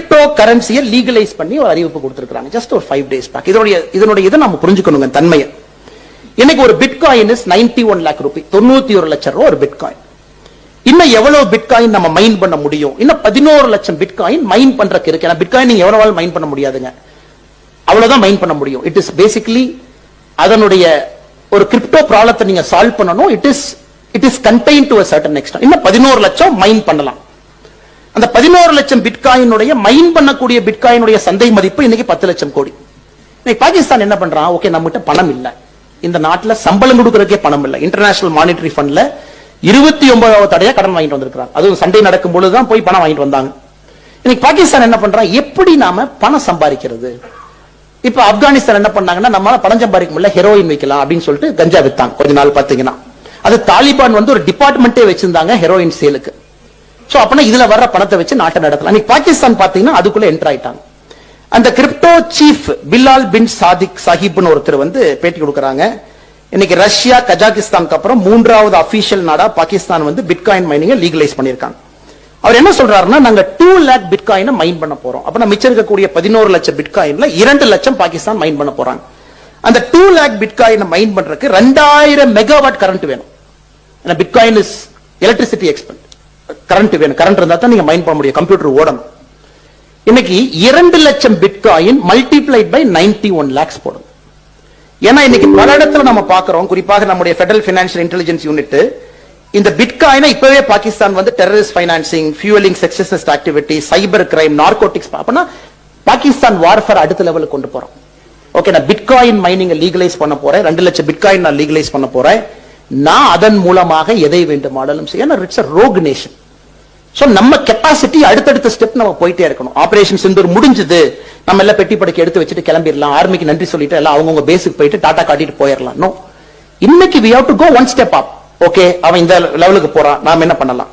Crypto கரன்சியை legalise பண்ணி ஒரு அறிவிப்பு கொடுத்திருக்காங்க ஜஸ்ட் ஒரு 5 days பேக். இதனுடைய இதை நம்ம புரிஞ்சுக்கணுங்க தன்மையை. இன்னைக்கு ஒரு பிட்காயின் இஸ் 91 lakh ரூபாய், 91 லட்சம் ரூபாய் ஒரு பிட்காயின். இன்னும் எவ்வளவு பிட்காயின் நம்ம மைன் பண்ண முடியும்? இன்னும் 11 லட்சம் பிட்காயின் மைன் பண்றதுக்கு இருக்கு. ஏன்னா பிட்காயின் நீங்க எவ்வளவு மைன் பண்ண முடியாதுங்க, அவ்வளவுதான் மைன் பண்ண முடியும். இட் இஸ் பேசிக்கலி அதனுடைய ஒரு கிரிப்டோ ப்ராப்ளத்தை நீங்க சால்வ் பண்ணணும். It is contained to a certain extent. இன்னும் 11 லட்சம் மைன் பண்ணலாம். அந்த 11 லட்சம் பிட்காயினுடைய மைன் பண்ணக்கூடிய பிட்காயினுடைய சந்தை மதிப்பு இன்னைக்கு 10 லட்சம் கோடி. இன்னைக்கு பாகிஸ்தான் என்ன பண்றான்? ஓகே, நம்ம கிட்ட பணம் இல்ல, இந்த நாட்டுல சம்பளம் கொடுக்கறதுக்கே பணம் இல்ல. இன்டர்நேஷனல் மானிட்டரி ஃபண்ட்ல 29வது தடையா கடன் வாங்கிட்டு வந்திருக்காங்க. அதுவும் சண்டை நடக்கும் பொழுதுதான் போய் பணம் வாங்கிட்டு வந்தாங்க. இன்னைக்கு பாகிஸ்தான் என்ன பண்றான்? எப்படி நாம பணம் சம்பாதிக்கிறது? இப்ப ஆப்கானிஸ்தான் என்ன பண்ணாங்கன்னா, நம்மளால பணம் சம்பாதிக்க முடியல, ஹெரோயின் வைக்கலாம் அப்படின்னு சொல்லிட்டு கஞ்சா வித்தாங்க. கொஞ்ச நாள் பாத்தீங்கன்னா அது தாலிபான் வந்து ஒரு டிபார்ட்மெண்டே வச்சிருந்தாங்க ஹெரோயின் சேலுக்கு. சோ அப்பனா இதுல வர்ற பணத்தை வச்சு நாட்டை நடத்தலாம். இன்னைக்கு பாகிஸ்தான் பாத்தீங்கன்னா அதுக்குள்ள என்டர் ஆயிட்டாங்க. அந்த கிரிப்டோ சீஃப் பிலால் பின் சாதிக் சாஹிப்னு ஒருத்தர் வந்து பேட்டி கொடுக்கறாங்க. இன்னைக்கு ரஷ்யா கஜாகிஸ்தானுக்கு அப்புறம் 3வது அபிஷியல் நாடா பாகிஸ்தான் வந்து பிட்காயின் மைனிங்கை லீகலைஸ் பண்ணிருக்காங்க. அவர் என்ன சொல்றாருன்னா, நாங்க 2 lakh பிட்காயினை மைன் பண்ண போறோம். அப்ப நம்ம மிச்சம் இருக்கக்கூடிய 11 லட்சம் பிட்காயின்ல 2 லட்சம் பாகிஸ்தான் மைன் பண்ண போறாங்க. அந்த 2 lakh பிட்காயினை மைன் பண்றதுக்கு 2000 மெகாவாட் கரண்ட் வேணும். Bitcoin is electricity expend, current வேணும். கரண்ட் இருந்தா தான் நீங்க மைன் பண்ண முடியும், கம்ப்யூட்டர் ஓடணும். இன்னைக்கு 2 லட்சம் பிட்காயின் மல்டிப்ளைட் பை 91 lakhs போடும். ஏன்னா இன்னைக்கு பல இடத்துல நம்ம பார்க்கிறோம், குறிப்பாக நம்முடைய ஃபெடரல் ஃபைனான்சியல் இன்டெலிஜென்ஸ் யூனிட் இந்த பிட்காயினை இப்பவே பாகிஸ்தான் வந்து terrorist financing, fuelling sexist activity, cyber crime, narcotics, அப்பனா பாகிஸ்தான் வார்ஃபேர் அடுத்த லெவலுக்கு கொண்டு போறோம். ஓகே, நான் பிட்காயின் மைனிங் லீகலைஸ் பண்ண போறேன், 2 லட்சம் பிட்காயின் நான் லீகலைஸ் பண்ண போறேன். நான் அதன் மூலமாக எதை வேண்டுமானாலும் செய்ய. It's a rogue nation. So நம்ம கெப்பாசிட்டி அடுத்தடுத்த ஸ்டெப் நம்ம போயிட்டே இருக்கணும். ஆபரேஷன் சிந்தூர் முடிஞ்சது, நம்ம எல்லாம் பெட்டி படுக்கை எடுத்து வச்சுட்டு கிளம்பிடலாம், ஆர்மிக்கு நன்றி சொல்லிட்டு எல்லாம் அவங்கவுங்க பேஸுக்கு போயிட்டு டாடா காட்டிட்டு போயிடலாம். நோ, இன்னைக்கு we have to go one step up. Okay, அவன் இந்த லெவலுக்கு போறான், நாம என்ன பண்ணலாம்?